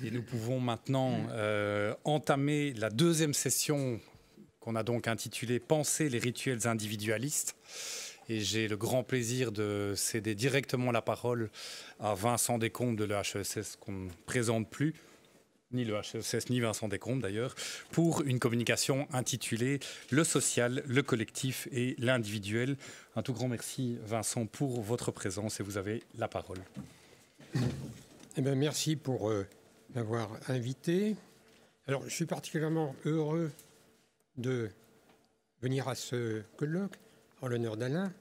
Et nous pouvons maintenant entamer la deuxième session qu'on a donc intitulée « Penser les rituels individualistes ». Et j'ai le grand plaisir de céder directement la parole à Vincent Descombes de l'EHESS, qu'on ne présente plus, ni le HESS, ni Vincent Descombes d'ailleurs, pour une communication intitulée « Le social, le collectif et l'individuel ». Un tout grand merci, Vincent, pour votre présence et vous avez la parole. Eh bien, merci pour m'avoir invité. Alors, je suis particulièrement heureux de venir à ce colloque en l'honneur d'Alain,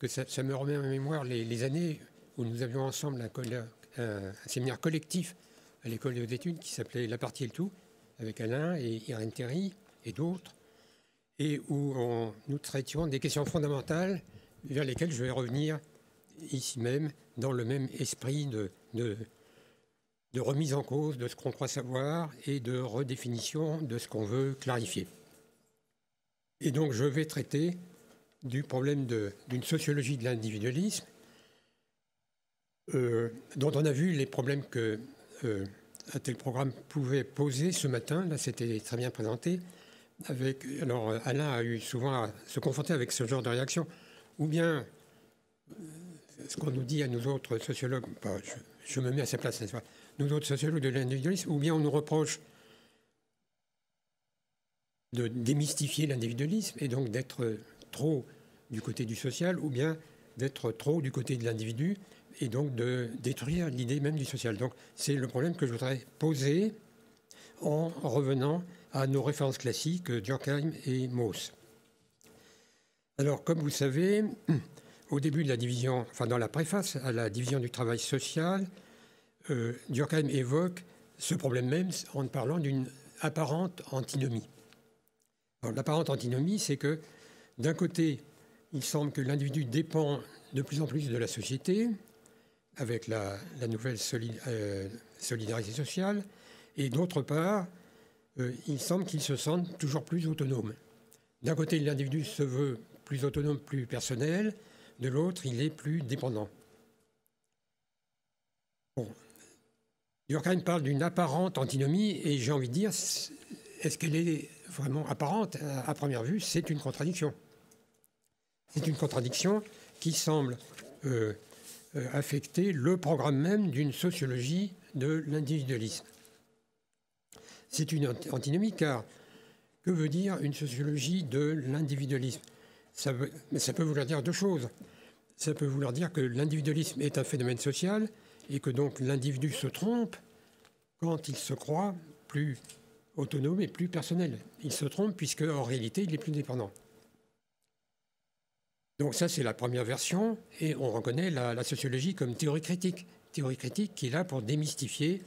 que ça me remet en mémoire les années où nous avions ensemble un séminaire collectif à l'école des études qui s'appelait La partie et le tout, avec Alain et Irène Théry et d'autres, et où nous traitions des questions fondamentales vers lesquelles je vais revenir ici même, dans le même esprit de remise en cause de ce qu'on croit savoir et de redéfinition de ce qu'on veut clarifier. Et donc je vais traiter du problème d'une sociologie de l'individualisme, dont on a vu les problèmes que un tel programme pouvait poser ce matin. Là, c'était très bien présenté. Alors, Alain a eu souvent à se confronter avec ce genre de réaction. Ou bien, ce qu'on nous dit à nous autres sociologues, je me mets à sa place, n'est-ce pas, nous autres sociologues de l'individualisme, ou bien on nous reproche de démystifier l'individualisme et donc d'être trop du côté du social, ou bien d'être trop du côté de l'individu et donc de détruire l'idée même du social. Donc c'est le problème que je voudrais poser en revenant à nos références classiques, Durkheim et Mauss. Alors, comme vous le savez, au début de la division, enfin dans la préface à la division du travail social, Durkheim évoque ce problème même en parlant d'une apparente antinomie. Alors, l'apparente antinomie, c'est que d'un côté, il semble que l'individu dépend de plus en plus de la société, avec la nouvelle solidarité sociale, et d'autre part, il semble qu'il se sente toujours plus autonome. D'un côté, l'individu se veut plus autonome, plus personnel, de l'autre, il est plus dépendant. Bon. Durkheim parle d'une apparente antinomie, et j'ai envie de dire, est-ce qu'elle est vraiment apparente? À première vue, c'est une contradiction. C'est une contradiction qui semble affecter le programme même d'une sociologie de l'individualisme. C'est une antinomie car que veut dire une sociologie de l'individualisme? Ça peut vouloir dire deux choses. Ça peut vouloir dire que l'individualisme est un phénomène social et que donc l'individu se trompe quand il se croit plus autonome et plus personnel. Il se trompe puisque en réalité il est plus dépendant. Donc ça, c'est la première version, et on reconnaît la sociologie comme théorie critique qui est là pour démystifier,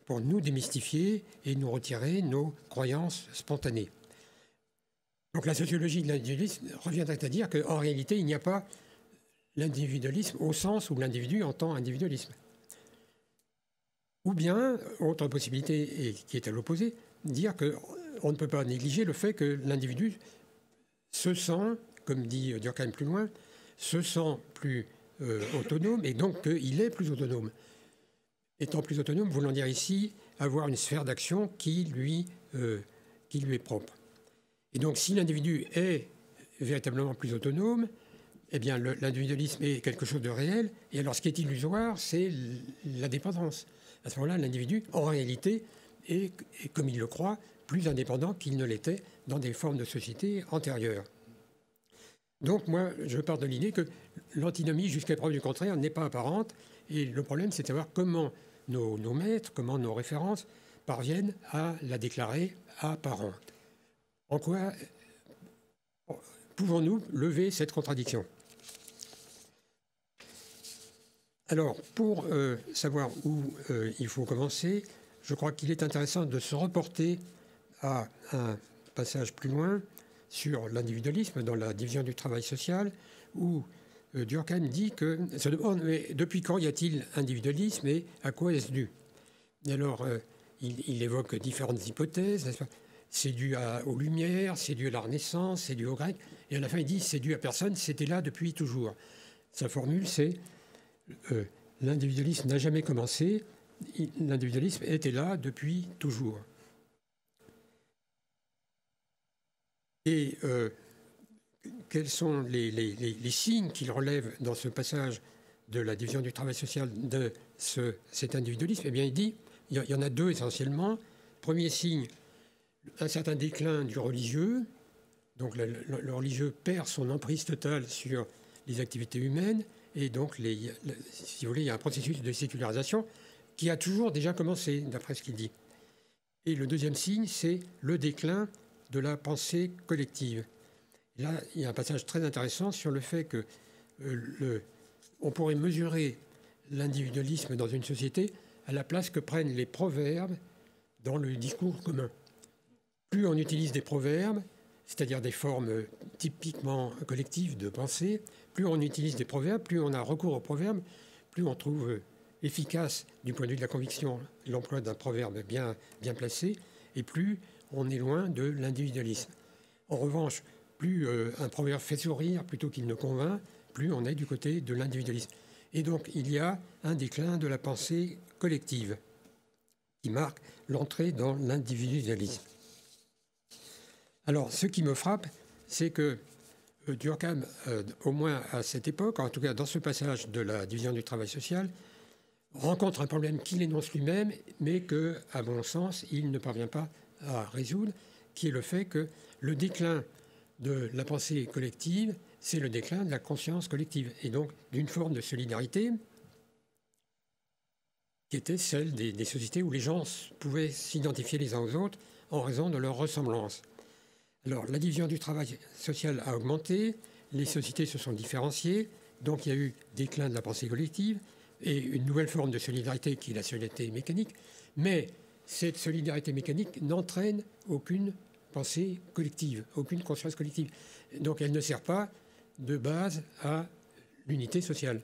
pour nous démystifier et nous retirer nos croyances spontanées. Donc la sociologie de l'individualisme reviendrait à dire qu'en réalité, il n'y a pas l'individualisme au sens où l'individu entend individualisme. Ou bien, autre possibilité, et qui est à l'opposé, dire qu'on ne peut pas négliger le fait que l'individu se sent, comme dit Durkheim plus loin, se sent plus autonome et donc qu'il est plus autonome. Étant plus autonome, voulant dire ici avoir une sphère d'action qui lui est propre. Et donc si l'individu est véritablement plus autonome, eh bien l'individualisme est quelque chose de réel, et alors ce qui est illusoire, c'est la dépendance. À ce moment-là, l'individu, en réalité, est, comme il le croit, plus indépendant qu'il ne l'était dans des formes de société antérieures. Donc moi, je pars de l'idée que l'antinomie, jusqu'à preuve du contraire, n'est pas apparente. Et le problème, c'est de savoir comment nos maîtres, comment nos références parviennent à la déclarer apparente. En quoi pouvons-nous lever cette contradiction? Alors, pour savoir où il faut commencer, je crois qu'il est intéressant de se reporter à un passage plus loin sur l'individualisme dans la division du travail social, où Durkheim dit que se demande mais depuis quand y a-t-il individualisme et à quoi est-ce dû? Et alors, il évoque différentes hypothèses. C'est dû aux Lumières, c'est dû à la Renaissance, c'est dû au grec. Et à la fin, il dit c'est dû à personne, c'était là depuis toujours. Sa formule, c'est l'individualisme n'a jamais commencé, l'individualisme était là depuis toujours. Et quels sont les signes qu'il relève dans ce passage de la division du travail social de cet individualisme? Eh bien, il dit, il y en a deux essentiellement. Premier signe, un certain déclin du religieux. Donc le religieux perd son emprise totale sur les activités humaines. Et donc, si vous voulez, il y a un processus de sécularisation qui a toujours déjà commencé, d'après ce qu'il dit. Et le deuxième signe, c'est le déclin de la pensée collective. Là, il y a un passage très intéressant sur le fait que on pourrait mesurer l'individualisme dans une société à la place que prennent les proverbes dans le discours commun. Plus on utilise des proverbes, c'est-à-dire des formes typiquement collectives de pensée, plus on utilise des proverbes, plus on a recours aux proverbes, plus on trouve efficace du point de vue de la conviction l'emploi d'un proverbe bien placé, et plus on est loin de l'individualisme. En revanche, plus un proverbe fait sourire plutôt qu'il ne convainc, plus on est du côté de l'individualisme. Et donc, il y a un déclin de la pensée collective qui marque l'entrée dans l'individualisme. Alors, ce qui me frappe, c'est que Durkheim, au moins à cette époque, en tout cas dans ce passage de la division du travail social, rencontre un problème qu'il énonce lui-même, mais que, à mon sens, il ne parvient pas à résoudre, qui est le fait que le déclin de la pensée collective, c'est le déclin de la conscience collective, et donc d'une forme de solidarité qui était celle des sociétés où les gens pouvaient s'identifier les uns aux autres en raison de leur ressemblance. Alors, la division du travail social a augmenté, les sociétés se sont différenciées, donc il y a eu déclin de la pensée collective et une nouvelle forme de solidarité qui est la solidarité mécanique, mais cette solidarité mécanique n'entraîne aucune pensée collective, aucune conscience collective. Donc elle ne sert pas de base à l'unité sociale.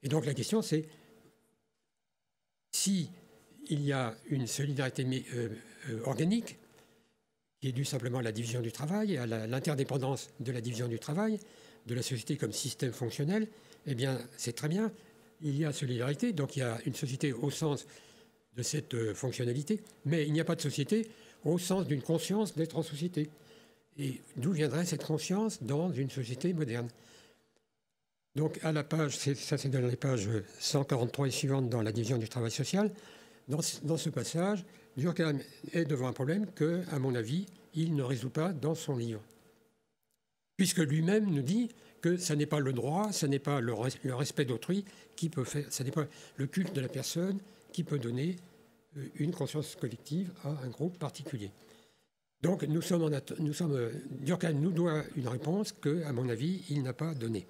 Et donc la question c'est, si il y a une solidarité organique, qui est due simplement à la division du travail et à l'interdépendance de la division du travail, de la société comme système fonctionnel, eh bien c'est très bien, il y a solidarité, donc il y a une société au sens de cette fonctionnalité, mais il n'y a pas de société au sens d'une conscience d'être en société. Et d'où viendrait cette conscience dans une société moderne? Donc à la page, ça c'est dans les pages 143 et suivantes dans la division du travail social, dans ce passage, Durkheim est devant un problème que, à mon avis, il ne résout pas dans son livre. Puisque lui-même nous dit que ce n'est pas le droit, ce n'est pas le respect d'autrui qui peut faire, ce n'est pas le culte de la personne qui peut donner une conscience collective à un groupe particulier. Donc Durkheim nous doit une réponse que, à mon avis, il n'a pas donnée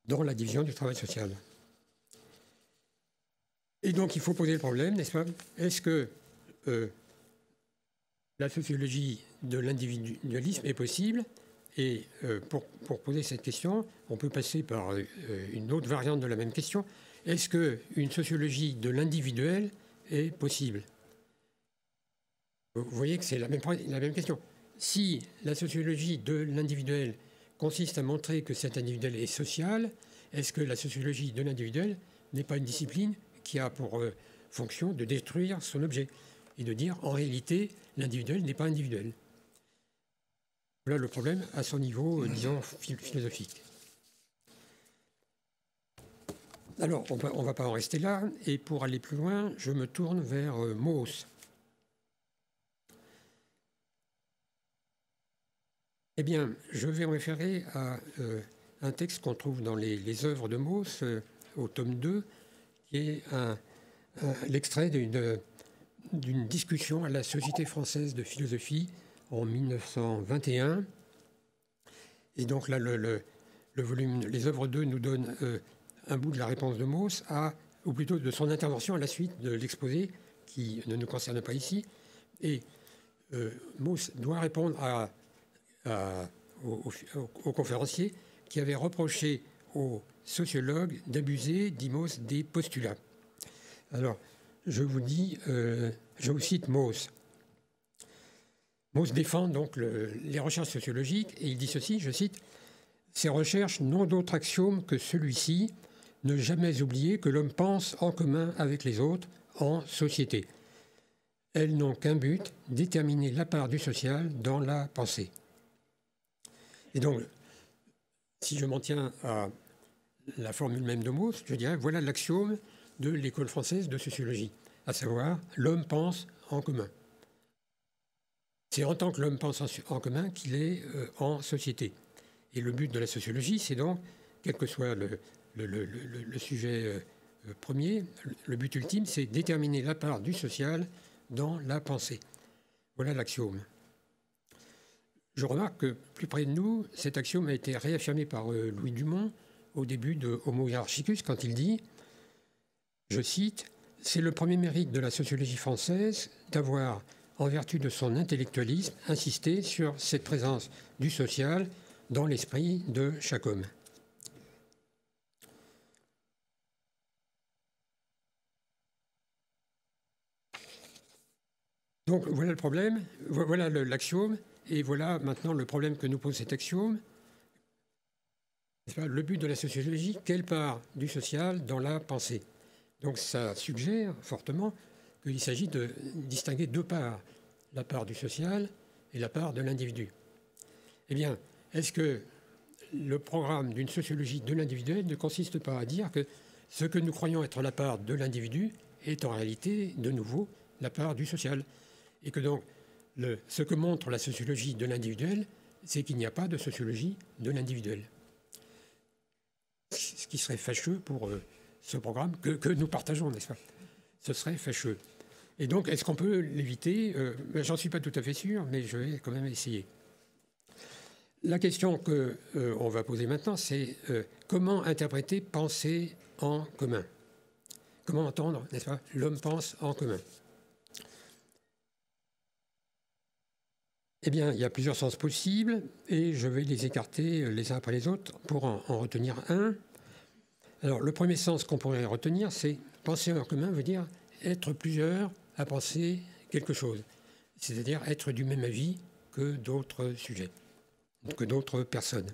dans la division du travail social. Et donc il faut poser le problème, n'est-ce pas? Est-ce que la sociologie de l'individualisme est possible? Et pour poser cette question, on peut passer par une autre variante de la même question. Est-ce qu'une sociologie de l'individuel est possible? Vous voyez que c'est la même question. Si la sociologie de l'individuel consiste à montrer que cet individuel est social, est-ce que la sociologie de l'individuel n'est pas une discipline qui a pour fonction de détruire son objet et de dire en réalité l'individuel n'est pas individuel? Voilà le problème à son niveau, disons, philosophique. Alors, on ne va pas en rester là, et pour aller plus loin, je me tourne vers Mauss. Eh bien, je vais me référer à un texte qu'on trouve dans les œuvres de Mauss, au tome 2, qui est l'extrait d'une discussion à la Société française de philosophie en 1921. Et donc là, le volume, les œuvres 2 nous donnent un bout de la réponse de Mauss, ou plutôt de son intervention à la suite de l'exposé, qui ne nous concerne pas ici. Et Mauss doit répondre au conférencier qui avait reproché aux sociologues d'abuser, dit Mauss, des postulats. Alors, je vous cite Mauss. Mauss défend donc les recherches sociologiques et il dit ceci, je cite, « Ces recherches n'ont d'autre axiome que celui-ci, ne jamais oublier que l'homme pense en commun avec les autres, en société. Elles n'ont qu'un but, déterminer la part du social dans la pensée. Et donc, si je m'en tiens à la formule même de Mauss, je dirais, voilà l'axiome de l'école française de sociologie, à savoir, l'homme pense en commun. C'est en tant que l'homme pense en commun qu'il est en société. Et le but de la sociologie, c'est donc, quel que soit le sujet premier, le but ultime, c'est déterminer la part du social dans la pensée. Voilà l'axiome. Je remarque que plus près de nous, cet axiome a été réaffirmé par Louis Dumont au début de Homo Hierarchicus quand il dit, je cite, « C'est le premier mérite de la sociologie française d'avoir, en vertu de son intellectualisme, insisté sur cette présence du social dans l'esprit de chaque homme. » Donc voilà le problème, voilà l'axiome, et voilà maintenant le problème que nous pose cet axiome. Le but de la sociologie, quelle part du social dans la pensée? Donc ça suggère fortement qu'il s'agit de distinguer deux parts, la part du social et la part de l'individu. Eh bien, est-ce que le programme d'une sociologie de l'individuel ne consiste pas à dire que ce que nous croyons être la part de l'individu est en réalité, de nouveau, la part du social? Et que donc, ce que montre la sociologie de l'individuel, c'est qu'il n'y a pas de sociologie de l'individuel. Ce qui serait fâcheux pour ce programme que nous partageons, n'est-ce pas? Ce serait fâcheux. Et donc, est-ce qu'on peut l'éviter? J'en suis pas tout à fait sûr, mais je vais quand même essayer. La question qu'on va poser maintenant, c'est comment interpréter penser en commun? Comment entendre, n'est-ce pas, l'homme pense en commun? Eh bien, il y a plusieurs sens possibles et je vais les écarter les uns après les autres pour en retenir un. Alors, le premier sens qu'on pourrait retenir, c'est penser en commun veut dire être plusieurs à penser quelque chose, c'est-à-dire être du même avis que d'autres sujets, que d'autres personnes.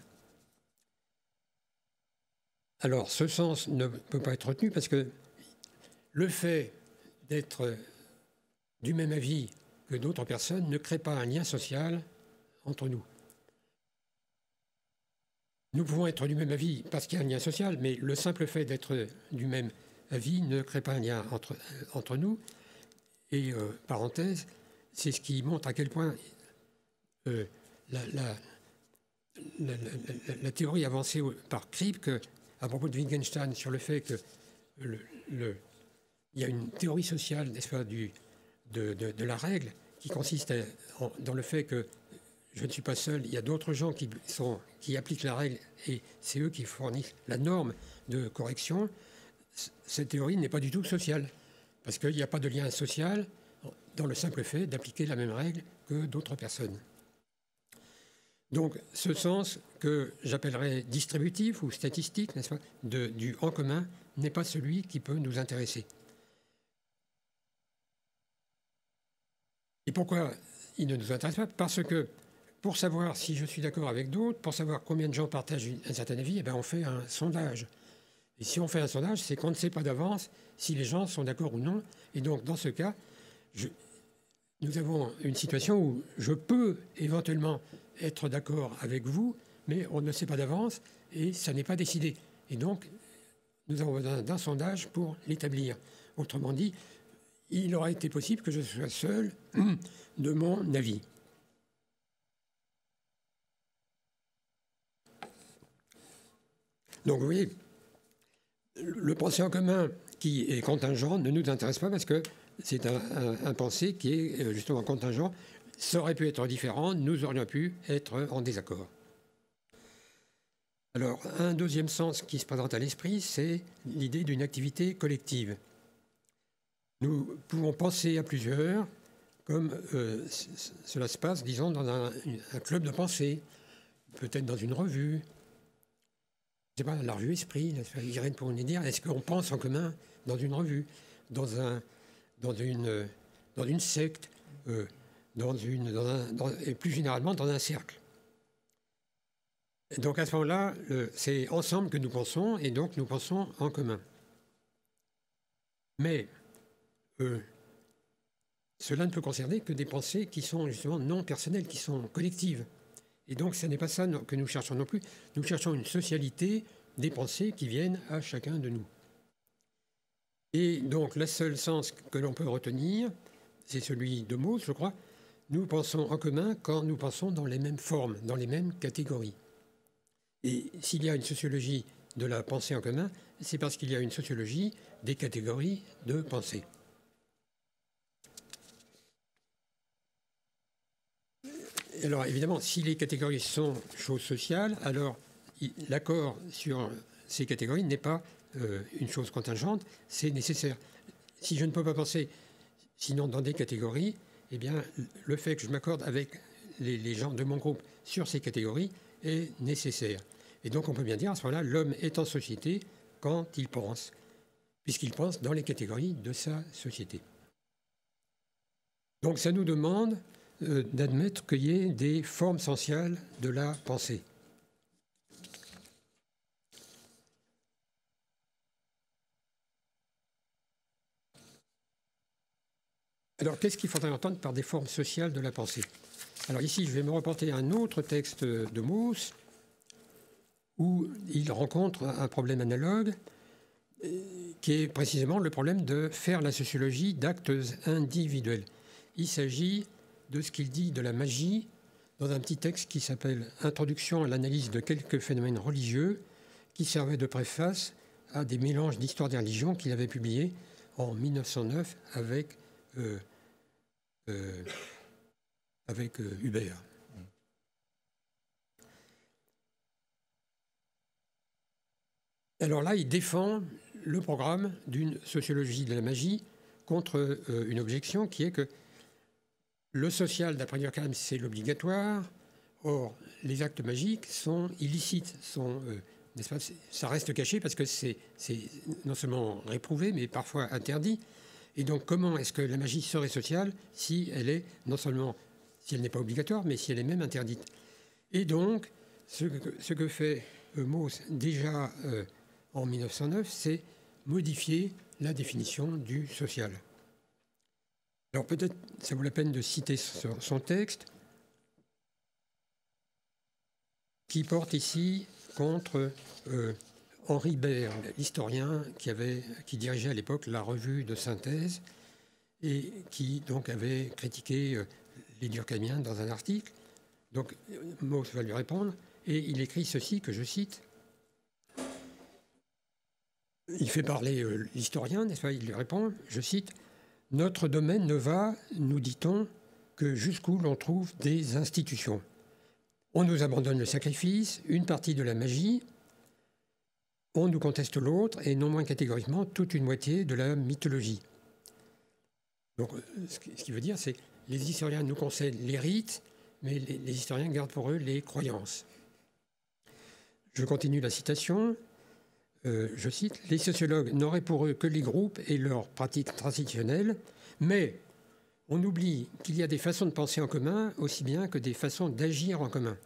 Alors, ce sens ne peut pas être retenu parce que le fait d'être du même avis que d'autres personnes ne crée pas un lien social entre nous. Nous pouvons être du même avis parce qu'il y a un lien social, mais le simple fait d'être du même avis ne crée pas un lien entre nous. Et, parenthèse, c'est ce qui montre à quel point la théorie avancée par Kripke à propos de Wittgenstein sur le fait que il y a une théorie sociale, n'est-ce pas, de la règle qui consiste dans le fait que je ne suis pas seul, il y a d'autres gens qui appliquent la règle et c'est eux qui fournissent la norme de correction. Cette théorie n'est pas du tout sociale parce qu'il n'y a pas de lien social dans le simple fait d'appliquer la même règle que d'autres personnes. Donc ce sens que j'appellerais distributif ou statistique, n'est-ce pas, du en commun n'est pas celui qui peut nous intéresser. Et pourquoi il ne nous intéresse pas? Parce que pour savoir si je suis d'accord avec d'autres, pour savoir combien de gens partagent un certain avis, eh bien on fait un sondage. Et si on fait un sondage, c'est qu'on ne sait pas d'avance si les gens sont d'accord ou non. Et donc dans ce cas, nous avons une situation où je peux éventuellement être d'accord avec vous, mais on ne sait pas d'avance et ça n'est pas décidé. Et donc, nous avons besoin d'un sondage pour l'établir. Autrement dit, il aurait été possible que je sois seul de mon avis. Donc, vous voyez, le pensée en commun qui est contingent ne nous intéresse pas parce que c'est un pensée qui est justement contingent. Ça aurait pu être différent, nous aurions pu être en désaccord. Alors, un deuxième sens qui se présente à l'esprit, c'est l'idée d'une activité collective. Nous pouvons penser à plusieurs, comme cela se passe, disons, dans un club de pensée, peut-être dans une revue. Je ne sais pas, la revue Esprit, Irène pourrait nous dire, est-ce qu'on pense en commun dans une revue, dans une secte, et plus généralement dans un cercle? Donc à ce moment-là, c'est ensemble que nous pensons, et donc nous pensons en commun. Mais cela ne peut concerner que des pensées qui sont justement non personnelles, qui sont collectives. Et donc ce n'est pas ça que nous cherchons non plus. Nous cherchons une socialité des pensées qui viennent à chacun de nous. Et donc le seul sens que l'on peut retenir, c'est celui de Mauss, je crois. Nous pensons en commun quand nous pensons dans les mêmes formes, dans les mêmes catégories. Et s'il y a une sociologie de la pensée en commun, c'est parce qu'il y a une sociologie des catégories de pensée. Alors évidemment, si les catégories sont choses sociales, alors l'accord sur ces catégories n'est pas une chose contingente, c'est nécessaire. Si je ne peux pas penser sinon dans des catégories, eh bien le fait que je m'accorde avec les gens de mon groupe sur ces catégories est nécessaire. Et donc on peut bien dire à ce moment-là, l'homme est en société quand il pense, puisqu'il pense dans les catégories de sa société. Donc ça nous demande d'admettre qu'il y ait des formes sociales de la pensée. Alors, qu'est-ce qu'il faudrait entendre par des formes sociales de la pensée? Alors ici, je vais me reporter à un autre texte de Mauss, où il rencontre un problème analogue, qui est précisément le problème de faire la sociologie d'actes individuels. Il s'agit de ce qu'il dit de la magie dans un petit texte qui s'appelle « Introduction à l'analyse de quelques phénomènes religieux », qui servait de préface à des mélanges d'histoire des religions qu'il avait publiés en 1909 avec Hubert. Alors là, il défend le programme d'une sociologie de la magie contre une objection qui est que le social, d'après Durkheim, c'est l'obligatoire. Or, les actes magiques sont illicites, n'est-ce pas, ça reste caché parce que c'est non seulement réprouvé, mais parfois interdit. Et donc, comment est-ce que la magie serait sociale si elle est non seulement, si elle n'est pas obligatoire, mais si elle est même interdite? Et donc, ce que fait Mauss déjà en 1909, c'est modifier la définition du social. Alors peut-être ça vaut la peine de citer son texte, qui porte ici contre Henri Baird, l'historien qui dirigeait à l'époque la revue de synthèse et qui donc avait critiqué les durkheimiens dans un article. Donc Mauss va lui répondre et il écrit ceci que je cite. Il fait parler l'historien, n'est-ce pas? Il lui répond, je cite, « Notre domaine ne va, nous dit-on, que jusqu'où l'on trouve des institutions. On nous abandonne le sacrifice, une partie de la magie, on nous conteste l'autre, et non moins catégoriquement toute une moitié de la mythologie. » Donc, ce qui veut dire, c'est que les historiens nous concèdent les rites, mais les historiens gardent pour eux les croyances. Je continue la citation. Je cite, « Les sociologues n'auraient pour eux que les groupes et leurs pratiques traditionnelles, mais on oublie qu'il y a des façons de penser en commun aussi bien que des façons d'agir en commun.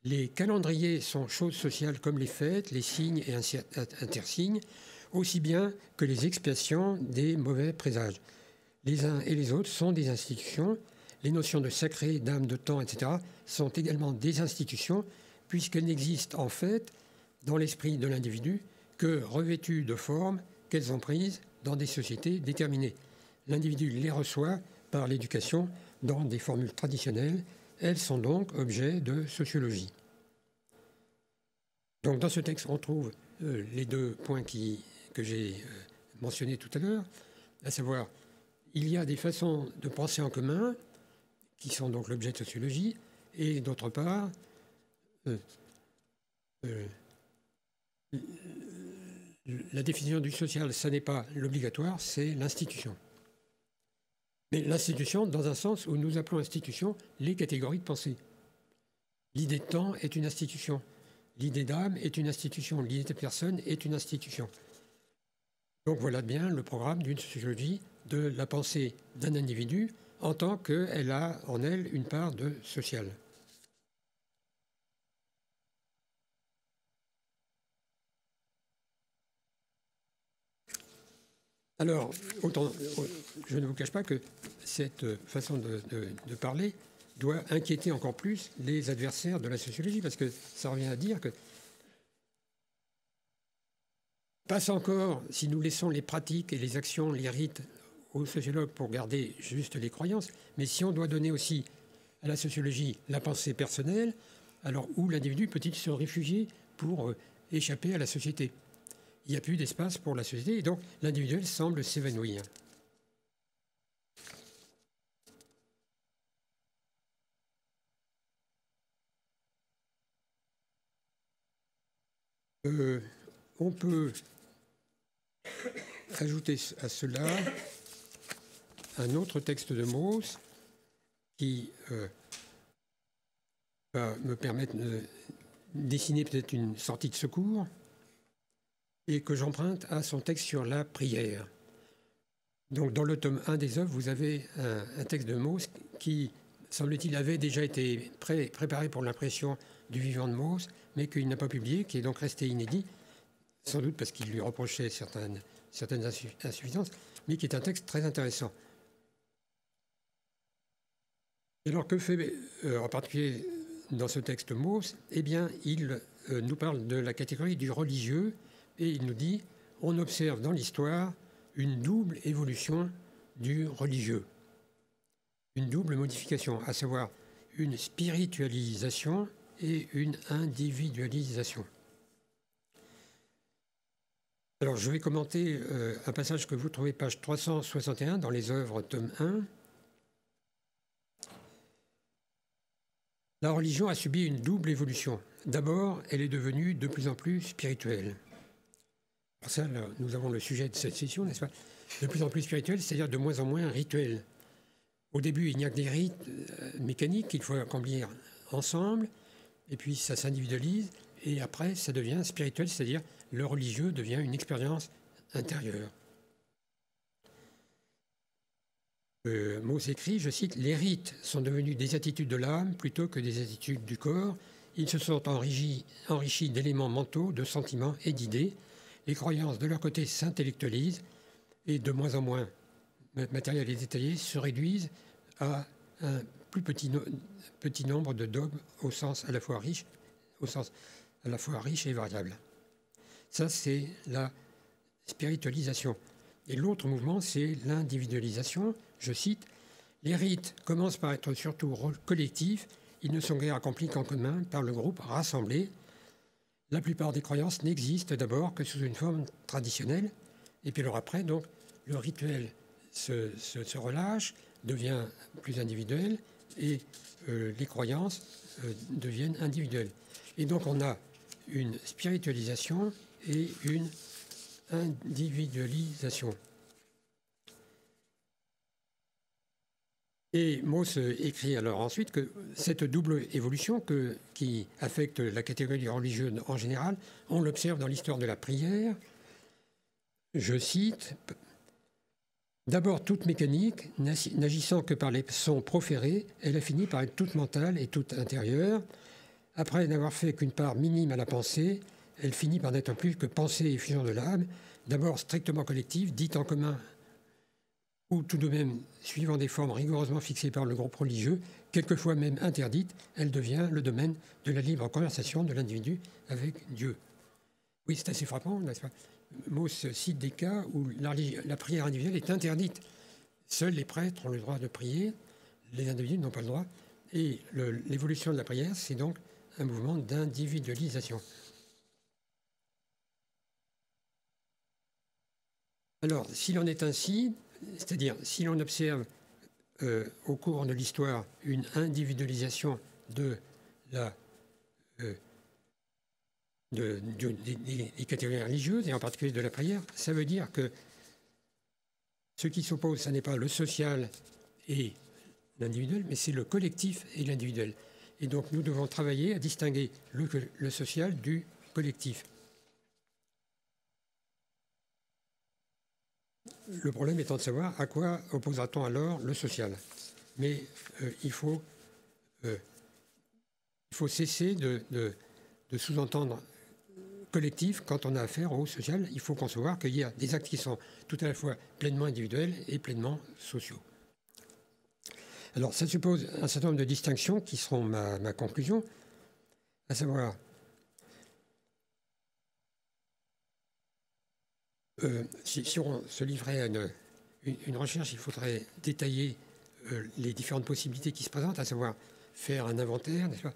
Les calendriers sont choses sociales comme les fêtes, les signes et intersignes, aussi bien que les expiations des mauvais présages. Les uns et les autres sont des institutions. Les notions de sacré, d'âme, de temps, etc. sont également des institutions, puisqu'elles n'existent en fait dans l'esprit de l'individu que revêtues de formes qu'elles ont prises dans des sociétés déterminées. L'individu les reçoit par l'éducation dans des formules traditionnelles. Elles sont donc objets de sociologie. » Donc dans ce texte, on trouve les deux points que j'ai mentionnés tout à l'heure, à savoir, il y a des façons de penser en commun qui sont donc l'objet de sociologie, et d'autre part, la définition du social, ça n'est pas l'obligatoire, c'est l'institution. Mais l'institution, dans un sens où nous appelons institution les catégories de pensée. L'idée de temps est une institution. L'idée d'âme est une institution. L'idée de personne est une institution. Donc voilà bien le programme d'une sociologie de la pensée d'un individu en tant qu'elle a en elle une part de social. Alors, je ne vous cache pas que cette façon de parler doit inquiéter encore plus les adversaires de la sociologie, parce que ça revient à dire que passe encore, si nous laissons les pratiques et les actions, les rites aux sociologues pour garder juste les croyances, mais si on doit donner aussi à la sociologie la pensée personnelle, alors où l'individu peut-il se réfugier pour échapper à la société? Il n'y a plus d'espace pour la société et donc l'individuel semble s'évanouir. On peut ajouter à cela un autre texte de Mauss qui va me permettre de dessiner peut-être une sortie de secours et que j'emprunte à son texte sur la prière. Donc dans le tome 1 des œuvres, vous avez un texte de Mauss qui, semble-t-il, avait déjà été préparé pour l'impression du vivant de Mauss, mais qu'il n'a pas publié, qui est donc resté inédit, sans doute parce qu'il lui reprochait certaines insuffisances, mais qui est un texte très intéressant. Et alors que fait en particulier dans ce texte Mauss? Eh bien, il nous parle de la catégorie du religieux et il nous dit « On observe dans l'histoire une double évolution du religieux, une double modification, à savoir une spiritualisation et une individualisation. » Alors, je vais commenter un passage que vous trouvez page 361 dans les œuvres tome 1. La religion a subi une double évolution. D'abord, elle est devenue de plus en plus spirituelle. Alors ça, là, nous avons le sujet de cette session, n'est-ce pas? De plus en plus spirituelle, c'est-à-dire de moins en moins rituelle. Au début, il n'y a que des rites mécaniques qu'il faut accomplir ensemble, et puis ça s'individualise, et après, ça devient spirituel, c'est-à-dire le religieux devient une expérience intérieure. Mauss écrit, je cite, « Les rites sont devenus des attitudes de l'âme plutôt que des attitudes du corps. Ils se sont enrichis d'éléments mentaux, de sentiments et d'idées. Les croyances, de leur côté, s'intellectualisent et de moins en moins matérielles et détaillées se réduisent à un plus petit nombre de dogmes au sens à la fois riche et variable. » Ça, c'est la spiritualisation. Et l'autre mouvement, c'est l'individualisation. Je cite, « Les rites commencent par être surtout collectifs. Ils ne sont guère accomplis qu'en commun par le groupe rassemblé. La plupart des croyances n'existent d'abord que sous une forme traditionnelle. Et puis alors après, donc, le rituel se relâche, devient plus individuel et les croyances deviennent individuelles. Et donc on a une spiritualisation et une individualisation. Et Mauss écrit alors ensuite que cette double évolution qui affecte la catégorie religieuse en général, on l'observe dans l'histoire de la prière. Je cite, « D'abord toute mécanique, n'agissant que par les sons proférés, elle a fini par être toute mentale et toute intérieure. Après n'avoir fait qu'une part minime à la pensée, elle finit par n'être plus que pensée et fusion de l'âme, d'abord strictement collective, dite en commun, ou tout de même suivant des formes rigoureusement fixées par le groupe religieux, quelquefois même interdite, elle devient le domaine de la libre conversation de l'individu avec Dieu. » Oui, c'est assez frappant, n'est-ce pas? Mauss cite des cas où la prière individuelle est interdite. Seuls les prêtres ont le droit de prier, les individus n'ont pas le droit. Et l'évolution de la prière, c'est donc un mouvement d'individualisation. Alors, s'il en est ainsi, c'est-à-dire si l'on observe au cours de l'histoire une individualisation des catégories religieuses, et en particulier de la prière, ça veut dire que ce qui s'oppose, ce n'est pas le social et l'individuel, mais c'est le collectif et l'individuel. Et donc nous devons travailler à distinguer le social du collectif. Le problème étant de savoir à quoi opposera-t-on alors le social. Mais il faut cesser de sous-entendre collectif, quand on a affaire au social, il faut concevoir qu'il y a des actes qui sont tout à la fois pleinement individuels et pleinement sociaux. Alors, ça suppose un certain nombre de distinctions qui seront ma conclusion, à savoir, si on se livrait à une recherche, il faudrait détailler les différentes possibilités qui se présentent, à savoir faire un inventaire, n'est-ce pas ?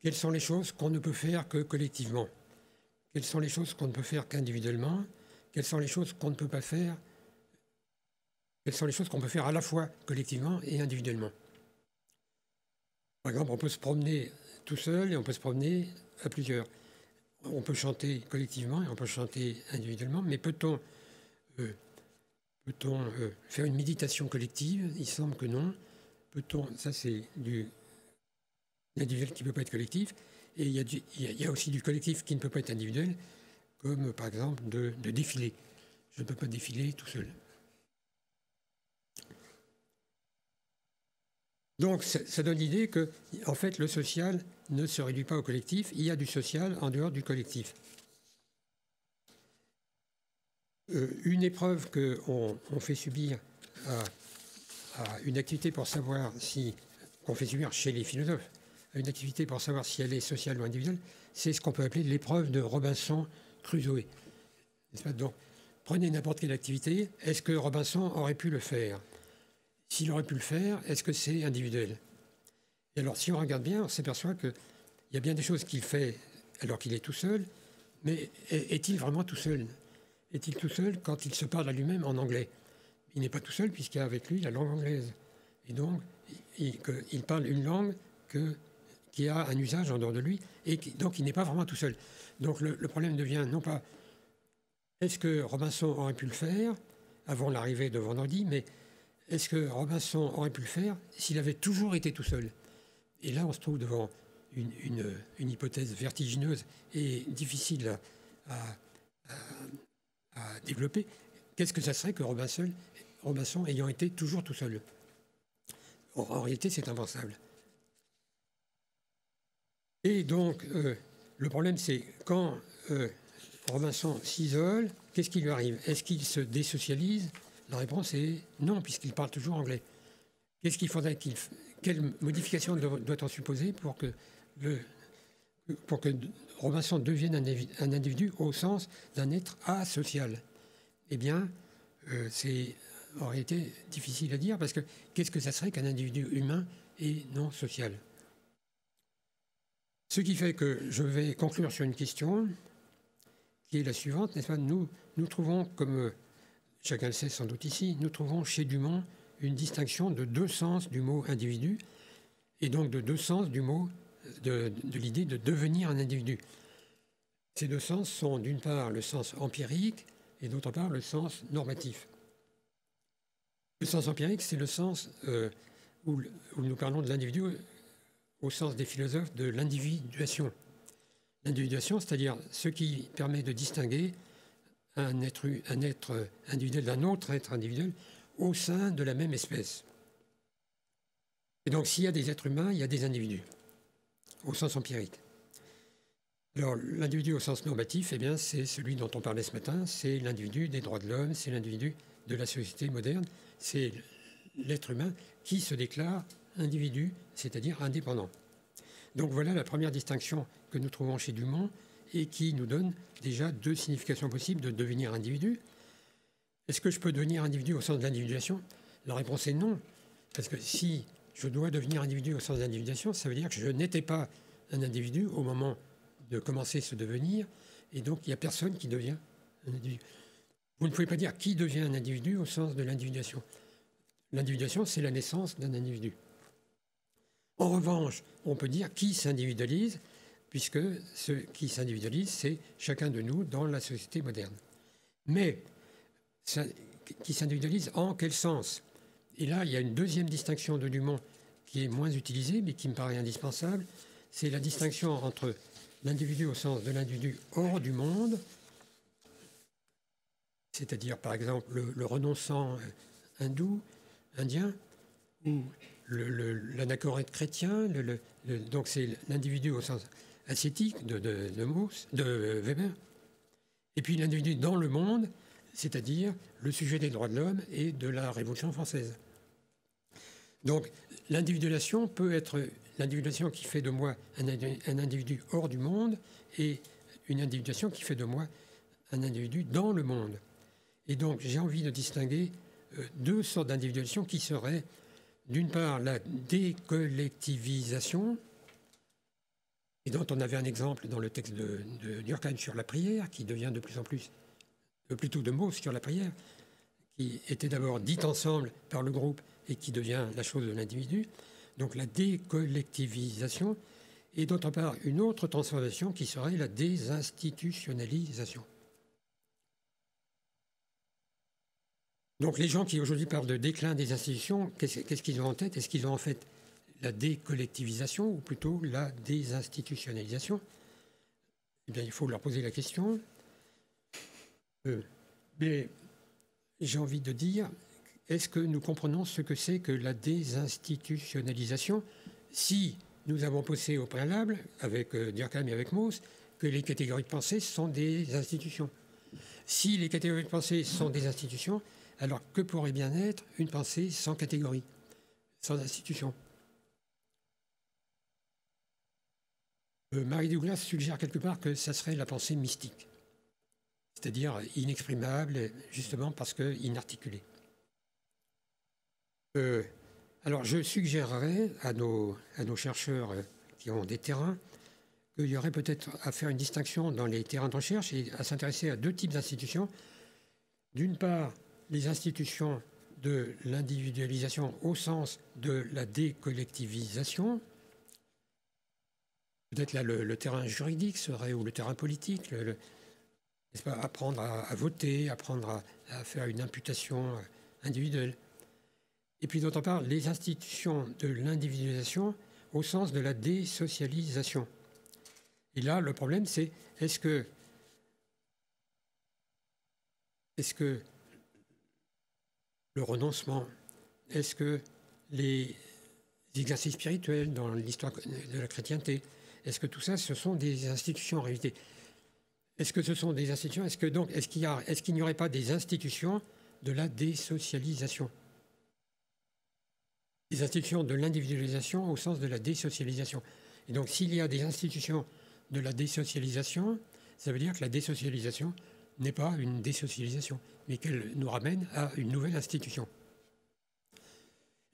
Quelles sont les choses qu'on ne peut faire que collectivement ? Quelles sont les choses qu'on ne peut faire qu'individuellement ? Quelles sont les choses qu'on ne peut pas faire ? Quelles sont les choses qu'on peut faire à la fois collectivement et individuellement ? Par exemple, on peut se promener tout seul et on peut se promener à plusieurs. On peut chanter collectivement et on peut chanter individuellement, mais peut-on faire une méditation collective ? Il semble que non. Peut-on, ça c'est du individuel qui ne peut pas être collectif, et il y a aussi du collectif qui ne peut pas être individuel, comme par exemple de défiler. Je ne peux pas défiler tout seul. Donc ça donne l'idée que, en fait, le social ne se réduit pas au collectif, il y a du social en dehors du collectif. Une épreuve qu'on fait subir à une activité pour savoir si, qu'on fait subir chez les philosophes, à une activité pour savoir si elle est sociale ou individuelle, c'est ce qu'on peut appeler l'épreuve de Robinson Crusoe. Donc, prenez n'importe quelle activité, est-ce que Robinson aurait pu le faire ? S'il aurait pu le faire, est-ce que c'est individuel ? Et alors, si on regarde bien, on s'aperçoit qu'il y a bien des choses qu'il fait alors qu'il est tout seul, mais est-il vraiment tout seul ? Est-il tout seul quand il se parle à lui-même en anglais ? Il n'est pas tout seul puisqu'il y a avec lui la langue anglaise. Et donc, il parle une langue qui a un usage en dehors de lui, et donc il n'est pas vraiment tout seul. Donc le problème devient non pas est-ce que Robinson aurait pu le faire avant l'arrivée de vendredi, mais est-ce que Robinson aurait pu le faire s'il avait toujours été tout seul ? Et là, on se trouve devant une hypothèse vertigineuse et difficile à développer. Qu'est-ce que ça serait que Robinson ayant été toujours tout seul ? En réalité, c'est impensable. Et donc, le problème, c'est quand Robinson s'isole, qu'est-ce qui lui arrive ? Est-ce qu'il se désocialise ? La réponse est non, puisqu'il parle toujours anglais. Qu'est-ce qu'il faudrait quelle modification doit-on supposer pour que Robinson devienne un individu au sens d'un être asocial ? Eh bien, c'est en réalité difficile à dire, parce que qu'est-ce que ça serait qu'un individu humain et non social ? Ce qui fait que je vais conclure sur une question qui est la suivante, n'est-ce pas ? Nous trouvons, comme chacun le sait sans doute ici, nous trouvons chez Dumont une distinction de deux sens du mot individu, et donc de deux sens du mot, de l'idée de devenir un individu. Ces deux sens sont d'une part le sens empirique et d'autre part le sens normatif. Le sens empirique, c'est le sens où nous parlons de l'individu au sens des philosophes de l'individuation. L'individuation, c'est-à-dire ce qui permet de distinguer un être individuel d'un autre être individuel au sein de la même espèce. Et donc, s'il y a des êtres humains, il y a des individus, au sens empirique. Alors, l'individu au sens normatif, eh bien, c'est celui dont on parlait ce matin, c'est l'individu des droits de l'homme, c'est l'individu de la société moderne, c'est l'être humain qui se déclare individu, c'est-à-dire indépendant. Donc voilà la première distinction que nous trouvons chez Dumont et qui nous donne déjà deux significations possibles de devenir individu. Est-ce que je peux devenir individu au sens de l'individuation ? La réponse est non, parce que si je dois devenir individu au sens de l'individuation, ça veut dire que je n'étais pas un individu au moment de commencer ce devenir, et donc il n'y a personne qui devient un individu. Vous ne pouvez pas dire qui devient un individu au sens de l'individuation. L'individuation, c'est la naissance d'un individu. En revanche, on peut dire qui s'individualise, puisque ce qui s'individualise, c'est chacun de nous dans la société moderne. Mais qui s'individualise en quel sens ? Et là, il y a une deuxième distinction de Dumont qui est moins utilisée, mais qui me paraît indispensable. C'est la distinction entre l'individu au sens de l'individu hors du monde, c'est-à-dire par exemple le renonçant hindou, indien, ou l'anachorète chrétien, donc c'est l'individu au sens ascétique de Weber, Et puis l'individu dans le monde, c'est-à-dire le sujet des droits de l'homme et de la Révolution française. Donc l'individuation peut être l'individuation qui fait de moi un individu hors du monde et une individuation qui fait de moi un individu dans le monde. Et donc j'ai envie de distinguer deux sortes d'individuation qui seraient d'une part la décollectivisation, et dont on avait un exemple dans le texte de Durkheim sur la prière, qui devient de plus en plus, plutôt de mots sur la prière, qui était d'abord dite ensemble par le groupe et qui devient la chose de l'individu, donc la décollectivisation, et d'autre part une autre transformation qui serait la désinstitutionnalisation. Donc les gens qui aujourd'hui parlent de déclin des institutions, qu'est-ce qu'ils ont en tête? Est-ce qu'ils ont en fait la décollectivisation ou plutôt la désinstitutionnalisation? Eh bien, il faut leur poser la question. Mais j'ai envie de dire, est-ce que nous comprenons ce que c'est que la désinstitutionnalisation si nous avons posé au préalable, avec Durkheim et avec Mauss, que les catégories de pensée sont des institutions? Si les catégories de pensée sont des institutions, alors que pourrait bien être une pensée sans catégorie, sans institution? Mary Douglas suggère quelque part que ça serait la pensée mystique, c'est-à-dire inexprimable, justement parce qu'inarticulée. Alors je suggérerais à nos chercheurs qui ont des terrains qu'il y aurait peut-être à faire une distinction dans les terrains de recherche et à s'intéresser à deux types d'institutions. D'une part, les institutions de l'individualisation au sens de la décollectivisation. Peut-être là le terrain juridique serait, ou le terrain politique, n'est-ce pas, apprendre à voter, apprendre à faire une imputation individuelle. Et puis d'autre part, les institutions de l'individualisation au sens de la désocialisation. Et là, le problème, c'est est-ce que le renoncement, est-ce que les exercices spirituels dans l'histoire de la chrétienté, est-ce que tout ça, ce sont des institutions en réalité? Est-ce que ce sont des institutions? Est-ce qu'il n'y aurait pas des institutions de la désocialisation? Des institutions de l'individualisation au sens de la désocialisation. Et donc, s'il y a des institutions de la désocialisation, ça veut dire que la désocialisation n'est pas une désocialisation, mais qu'elle nous ramène à une nouvelle institution.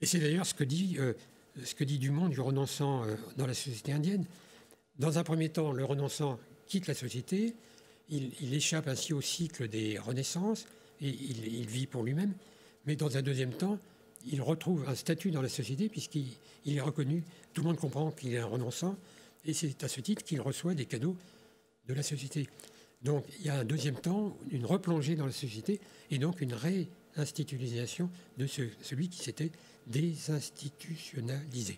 Et c'est d'ailleurs ce que dit Dumont du renonçant dans la société indienne. Dans un premier temps, le renonçant quitte la société, il échappe ainsi au cycle des renaissances, et il vit pour lui-même, mais dans un deuxième temps, il retrouve un statut dans la société puisqu'il est reconnu, tout le monde comprend qu'il est un renonçant, et c'est à ce titre qu'il reçoit des cadeaux de la société. Donc il y a un deuxième temps, une replongée dans la société, et donc une réinstitutionnalisation de celui qui s'était désinstitutionnalisé.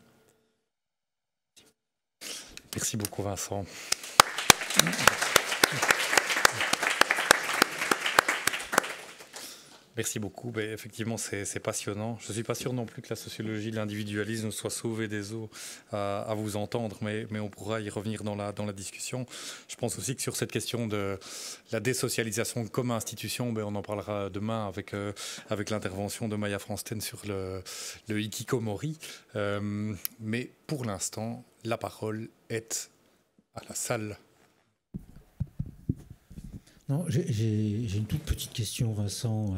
Merci beaucoup Vincent. Merci beaucoup. Ben, effectivement, c'est passionnant. Je ne suis pas sûr non plus que la sociologie de l'individualisme soit sauvée des eaux à vous entendre, mais on pourra y revenir dans la discussion. Je pense aussi que sur cette question de la désocialisation comme institution, ben, on en parlera demain avec l'intervention de Maya Fransten sur le hikikomori. Mais pour l'instant, la parole est à la salle. Non, j'ai une toute petite question, Vincent,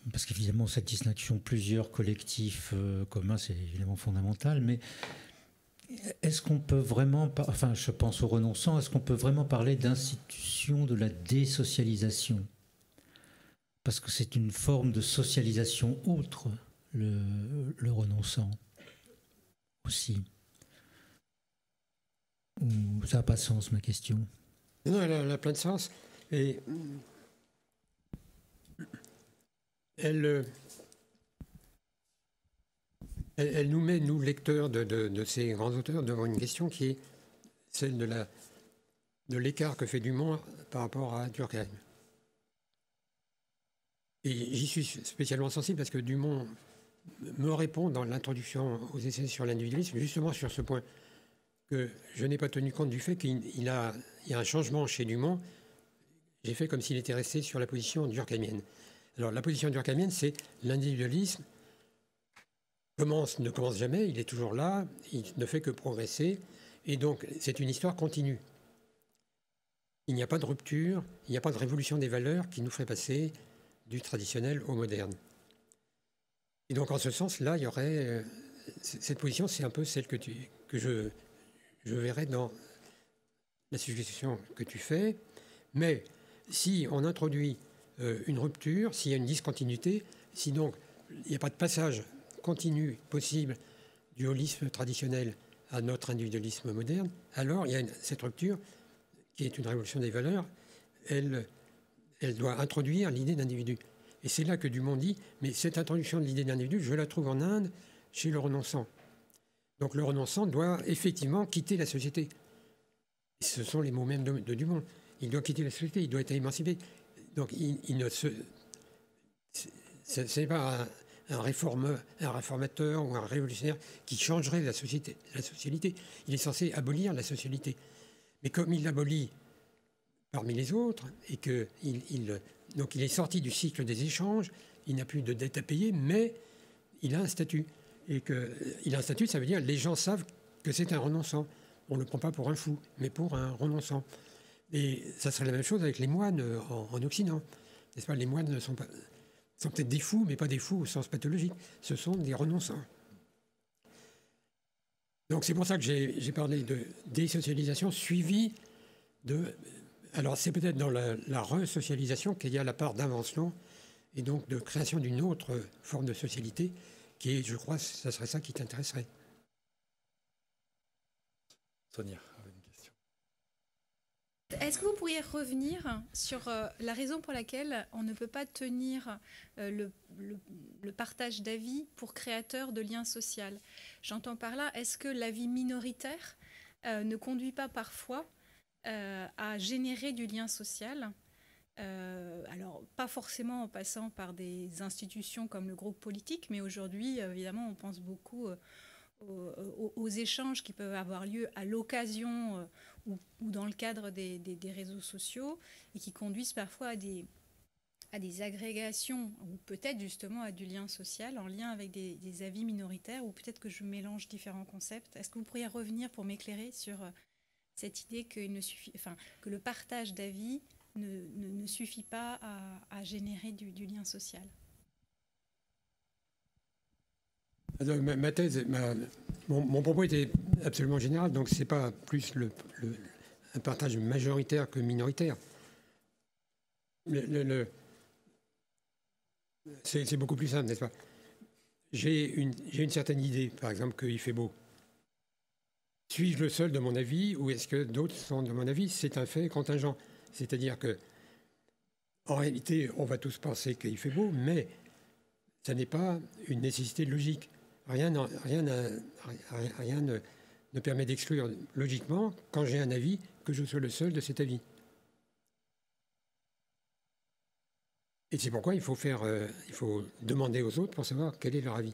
parce qu'évidemment, cette distinction plusieurs collectifs communs, c'est évidemment fondamental, mais est-ce qu'on peut vraiment, enfin, je pense aux renonçants, est-ce qu'on peut vraiment parler d'institution de la désocialisation? Parce que c'est une forme de socialisation outre le renonçant aussi. Ou ça n'a pas de sens, ma question? Non, elle a plein de sens. Et elle nous met, nous, lecteurs de ces grands auteurs, devant une question qui est celle de l'écart que fait Dumont par rapport à Durkheim. Et j'y suis spécialement sensible parce que Dumont me répond dans l'introduction aux essais sur l'individualisme, justement sur ce point. que je n'ai pas tenu compte du fait qu'il y a un changement chez Dumont. J'ai fait comme s'il était resté sur la position durkheimienne. Alors la position durkheimienne, c'est l'individualisme ne commence jamais, il est toujours là, il ne fait que progresser, et donc c'est une histoire continue. Il n'y a pas de rupture, il n'y a pas de révolution des valeurs qui nous ferait passer du traditionnel au moderne. Et donc en ce sens-là, il y aurait... cette position, c'est un peu celle que je verrais dans la suggestion que tu fais. Mais si on introduit une rupture, s'il y a une discontinuité, si donc il n'y a pas de passage continu possible du holisme traditionnel à notre individualisme moderne, alors il y a cette rupture qui est une révolution des valeurs, elle doit introduire l'idée d'individu. Et c'est là que Dumont dit, mais cette introduction de l'idée d'individu, je la trouve en Inde chez le renonçant. Donc le renonçant doit effectivement quitter la société. Et ce sont les mots mêmes de Dumont. Il doit quitter la société, il doit être émancipé. Donc il ne se... Ce n'est pas un réformateur ou un révolutionnaire qui changerait la socialité. Il est censé abolir la socialité. Mais comme il l'abolit parmi les autres, et donc il est sorti du cycle des échanges, il n'a plus de dette à payer, mais il a un statut. Et qu'il a un statut, ça veut dire que les gens savent que c'est un renonçant. On ne le prend pas pour un fou, mais pour un renonçant. Et ça serait la même chose avec les moines en Occident. N'est-ce pas? Les moines sont peut-être des fous, mais pas des fous au sens pathologique. Ce sont des renonçants. Donc c'est pour ça que j'ai parlé de désocialisation suivie de... Alors c'est peut-être dans la resocialisation qu'il y a la part d'invention et donc de création d'une autre forme de socialité qui est, je crois, ça serait ça qui t'intéresserait. Sonia, une question. Est-ce que vous pourriez revenir sur la raison pour laquelle on ne peut pas tenir le partage d'avis pour créateur de liens sociaux? J'entends par là, est-ce que l'avis minoritaire ne conduit pas parfois à générer du lien social? Alors, pas forcément en passant par des institutions comme le groupe politique, mais aujourd'hui, évidemment, on pense beaucoup aux échanges qui peuvent avoir lieu à l'occasion ou dans le cadre des réseaux sociaux et qui conduisent parfois à des agrégations ou peut-être justement à du lien social en lien avec des avis minoritaires, ou peut-être que je mélange différents concepts. Est-ce que vous pourriez revenir pour m'éclairer sur cette idée que le partage d'avis ne suffit pas à générer du lien social? Ma thèse, mon propos était absolument général, donc ce n'est pas plus un partage majoritaire que minoritaire. C'est beaucoup plus simple, n'est-ce pas? J'ai une certaine idée, par exemple, qu'il fait beau. Suis-je le seul de mon avis, ou est-ce que d'autres sont de mon avis? C'est un fait contingent. C'est-à-dire que, en réalité, on va tous penser qu'il fait beau, mais ça n'est pas une nécessité logique. Rien ne permet d'exclure logiquement, quand j'ai un avis, que je sois le seul de cet avis. Et c'est pourquoi il faut demander aux autres pour savoir quel est leur avis.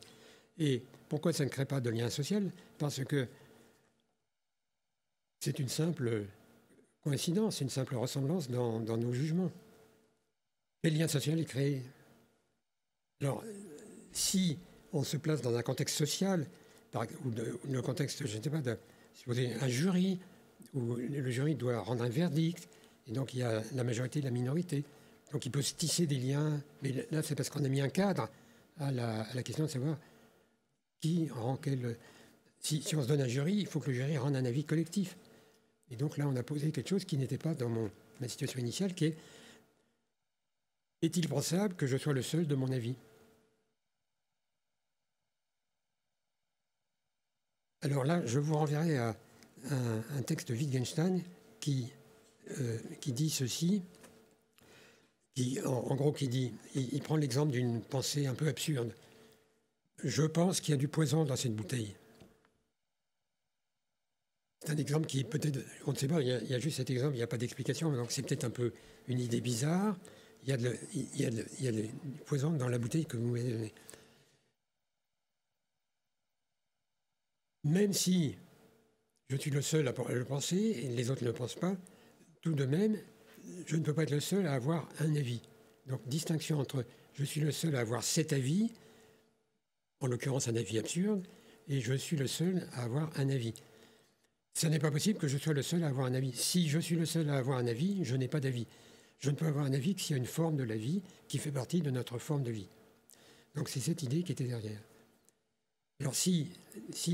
Et pourquoi ça ne crée pas de lien social? Parce que c'est une simple coïncidence, une simple ressemblance dans nos jugements. Quel lien social est créé? Alors, si on se place dans un contexte social, ou le contexte, je ne sais pas, supposez un jury, où le jury doit rendre un verdict, et donc il y a la majorité et la minorité. Donc il peut se tisser des liens, mais là c'est parce qu'on a mis un cadre à la question de savoir qui rend quel... Si on se donne un jury, il faut que le jury rende un avis collectif. Et donc là on a posé quelque chose qui n'était pas dans ma situation initiale, qui est: est-il pensable que je sois le seul de mon avis? Alors là, je vous renverrai à un texte de Wittgenstein qui dit ceci, en gros, il prend l'exemple d'une pensée un peu absurde. Je pense qu'il y a du poison dans cette bouteille. C'est un exemple qui peut-être, on ne sait pas, il y a juste cet exemple, il n'y a pas d'explication, donc c'est peut-être un peu une idée bizarre. Il y a du poison dans la bouteille que vous m'avez donnée. Même si je suis le seul à le penser et les autres ne le pensent pas. Tout de même, je ne peux pas être le seul à avoir un avis. Donc, distinction entre je suis le seul à avoir cet avis, en l'occurrence un avis absurde, et je suis le seul à avoir un avis. Ce n'est pas possible que je sois le seul à avoir un avis. Si je suis le seul à avoir un avis, je n'ai pas d'avis. Je ne peux avoir un avis que s'il y a une forme de la vie qui fait partie de notre forme de vie. Donc c'est cette idée qui était derrière. Alors si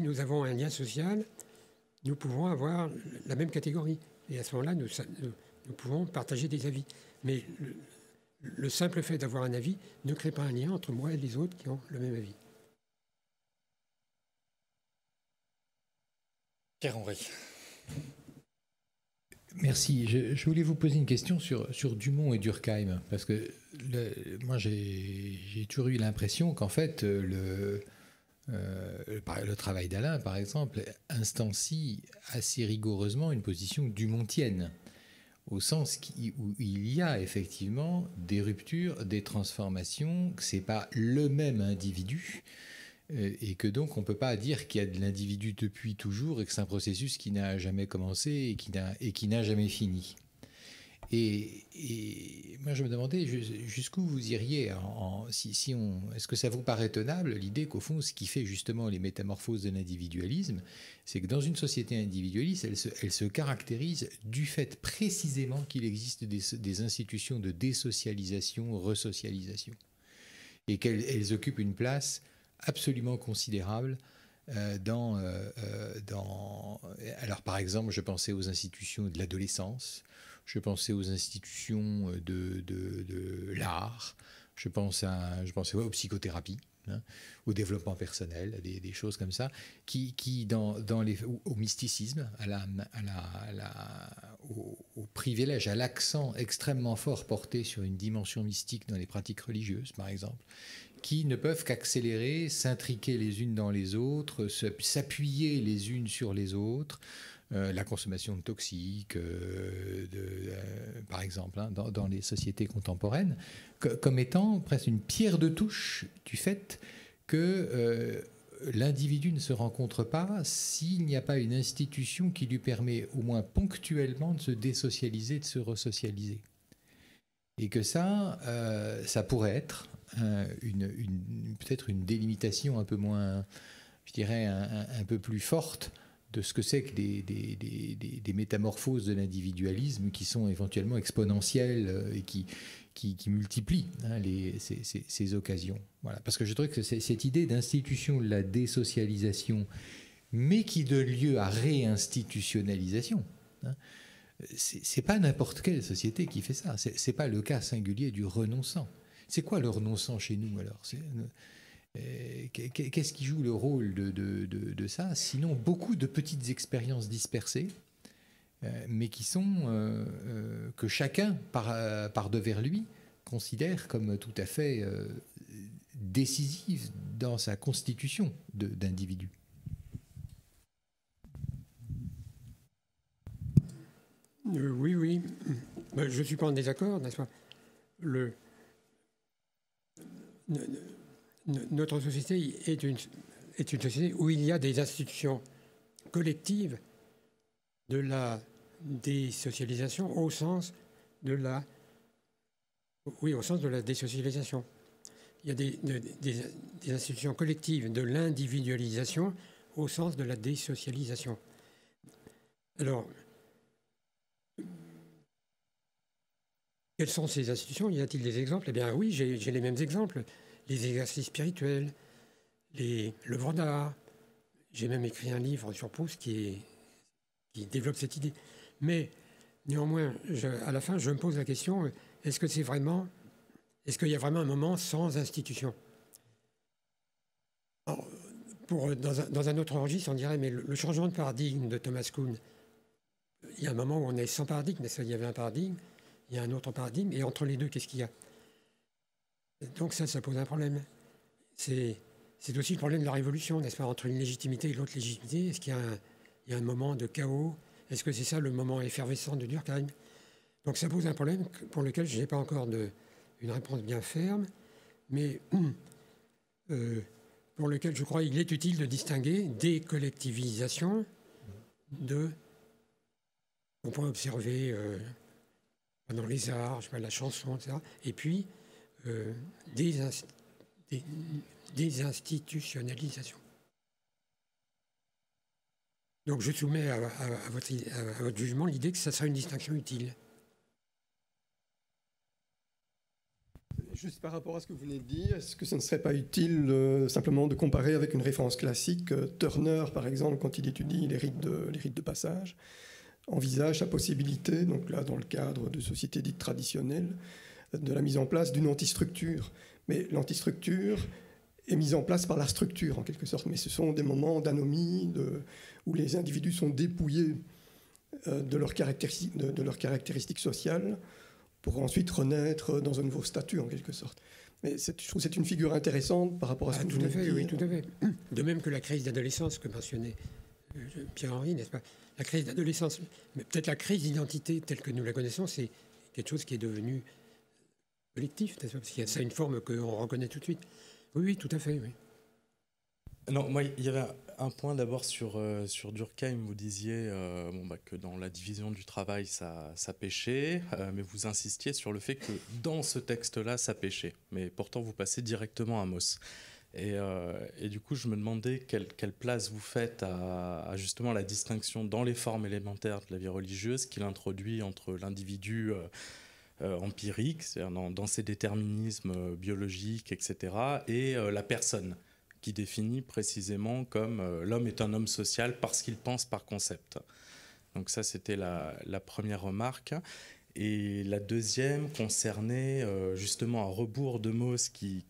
nous avons un lien social, nous pouvons avoir la même catégorie. Et à ce moment-là, nous pouvons partager des avis. Mais le simple fait d'avoir un avis ne crée pas un lien entre moi et les autres qui ont le même avis. Pierre-Henri. Merci. Je voulais vous poser une question sur Dumont et Durkheim, parce que moi j'ai toujours eu l'impression qu'en fait le travail d'Alain, par exemple, instancie assez rigoureusement une position dumontienne, au sens où il y a effectivement des ruptures, des transformations, que ce n'est pas le même individu, et que donc on ne peut pas dire qu'il y a de l'individu depuis toujours et que c'est un processus qui n'a jamais commencé et qui n'a jamais fini. Et moi je me demandais jusqu'où vous iriez est-ce que ça vous paraît tenable l'idée qu'au fond ce qui fait justement les métamorphoses de l'individualisme, c'est que dans une société individualiste elle se caractérise du fait précisément qu'il existe des institutions de désocialisation, resocialisation, et qu'elles occupent une place absolument considérable alors par exemple je pensais aux institutions de l'adolescence, je pensais aux institutions de l'art, je pensais aux psychothérapies, au développement personnel, des choses comme ça, qui au mysticisme, au privilège, à l'accent extrêmement fort porté sur une dimension mystique dans les pratiques religieuses, par exemple, qui ne peuvent qu'accélérer, s'intriquer les unes dans les autres, s'appuyer les unes sur les autres, la consommation de toxiques, par exemple, dans les sociétés contemporaines, comme étant presque une pierre de touche du fait que l'individu ne se rencontre pas s'il n'y a pas une institution qui lui permet au moins ponctuellement de se désocialiser, de se resocialiser. Et que ça pourrait être peut-être une délimitation un peu moins, je dirais, un peu plus forte de ce que c'est que des métamorphoses de l'individualisme qui sont éventuellement exponentielles et qui multiplient ces occasions. Voilà. Parce que je trouve que cette idée d'institution de la désocialisation, mais qui donne lieu à réinstitutionnalisation, c'est pas n'importe quelle société qui fait ça. C'est pas le cas singulier du renonçant. C'est quoi le renonçant chez nous alors? Qu'est-ce qui joue le rôle de ça? Sinon, beaucoup de petites expériences dispersées, mais qui sont que chacun, par devers lui, considère comme tout à fait décisives dans sa constitution d'individu. Oui. Je ne suis pas en désaccord, n'est-ce pas? Notre société est une société où il y a des institutions collectives de la désocialisation au sens de la désocialisation. Il y a des institutions collectives de l'individualisation au sens de la désocialisation. Alors, quelles sont ces institutions? Y a-t-il des exemples? Eh bien oui, j'ai les mêmes exemples. Les exercices spirituels, l'œuvre d'art. J'ai même écrit un livre sur Proust qui développe cette idée. Mais néanmoins, à la fin, je me pose la question, est-ce qu'il y a vraiment un moment sans institution? Alors, dans un autre registre, on dirait, mais le changement de paradigme de Thomas Kuhn, il y a un moment où on est sans paradigme, mais il y avait un paradigme, il y a un autre paradigme, et entre les deux, qu'est-ce qu'il y a? Donc ça pose un problème. C'est aussi le problème de la révolution, n'est-ce pas, entre une légitimité et l'autre légitimité. Est-ce qu'il y a un moment de chaos? Est-ce que c'est ça le moment effervescent de Durkheim? Donc ça pose un problème pour lequel je n'ai pas encore une réponse bien ferme, mais pour lequel je crois qu'il est utile de distinguer décollectivisation qu'on peut observer dans les arts, la chanson, etc. Et puis, des institutionnalisations. Donc je soumets à votre jugement l'idée que ça sera une distinction utile. Juste par rapport à ce que vous venez de dire, est-ce que ce ne serait pas utile simplement de comparer avec une référence classique? Turner, par exemple, quand il étudie les rites de passage, envisage la possibilité, donc là dans le cadre de sociétés dites traditionnelles, de la mise en place d'une antistructure. Mais l'antistructure est mise en place par la structure en quelque sorte, mais ce sont des moments d'anomie où les individus sont dépouillés de leurs caractéristiques sociales pour ensuite renaître dans un nouveau statut en quelque sorte. Mais je trouve que c'est une figure intéressante par rapport à ce que vous venez de dire. Oui, tout à fait. De même que la crise d'adolescence que mentionnait Pierre-Henri, n'est-ce pas? La crise d'adolescence, mais peut-être la crise d'identité telle que nous la connaissons, c'est quelque chose qui est devenu collectif, n'est-ce pas? Parce qu'il y a ça une forme qu'on reconnaît tout de suite. Oui, tout à fait, oui. Non, moi, il y avait un point d'abord sur Durkheim. Vous disiez que dans la division du travail, ça pêchait, mais vous insistiez sur le fait que dans ce texte-là, ça pêchait. Mais pourtant, vous passez directement à Mauss. Et du coup, je me demandais quelle place vous faites à justement la distinction dans les formes élémentaires de la vie religieuse qu'il introduit entre l'individu empirique, c'est-à-dire dans ses déterminismes biologiques, etc., et la personne, qui définit précisément comme l'homme est un homme social parce qu'il pense par concept. Donc ça, c'était la première remarque. Et la deuxième concernait justement un rebours de Mauss qui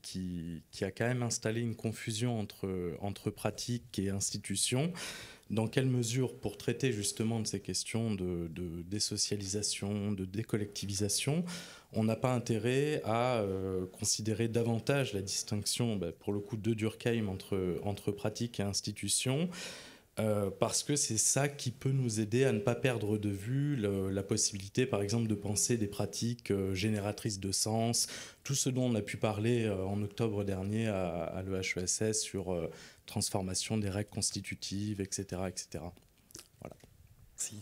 a quand même installé une confusion entre pratique et institution. Dans quelle mesure, pour traiter justement de ces questions de désocialisation, de décollectivisation, on n'a pas intérêt à considérer davantage la distinction, pour le coup, de Durkheim entre pratique et institution, parce que c'est ça qui peut nous aider à ne pas perdre de vue la possibilité, par exemple, de penser des pratiques génératrices de sens, tout ce dont on a pu parler en octobre dernier à l'EHESS sur transformation des règles constitutives, etc. etc. Voilà. Merci.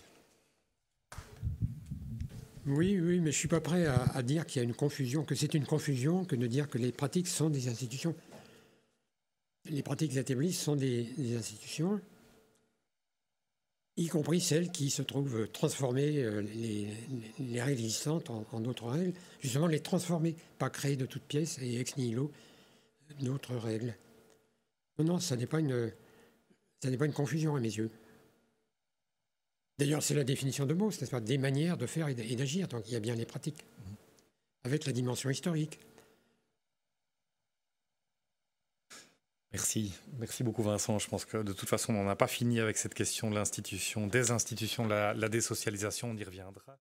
Oui, mais je ne suis pas prêt à dire qu'il y a une confusion, que c'est une confusion que de dire que les pratiques sont des institutions. Les pratiques établies sont des institutions, y compris celles qui se trouvent transformer les règles existantes en d'autres règles, justement les transformer, pas créer de toutes pièces et ex nihilo d'autres règles. Non, ça n'est pas une confusion à mes yeux. D'ailleurs, c'est la définition de Mauss, n'est-ce pas? Des manières de faire et d'agir. Donc il y a bien les pratiques, avec la dimension historique. Merci beaucoup Vincent. Je pense que de toute façon, on n'en a pas fini avec cette question de l'institution, des institutions, la désocialisation, on y reviendra.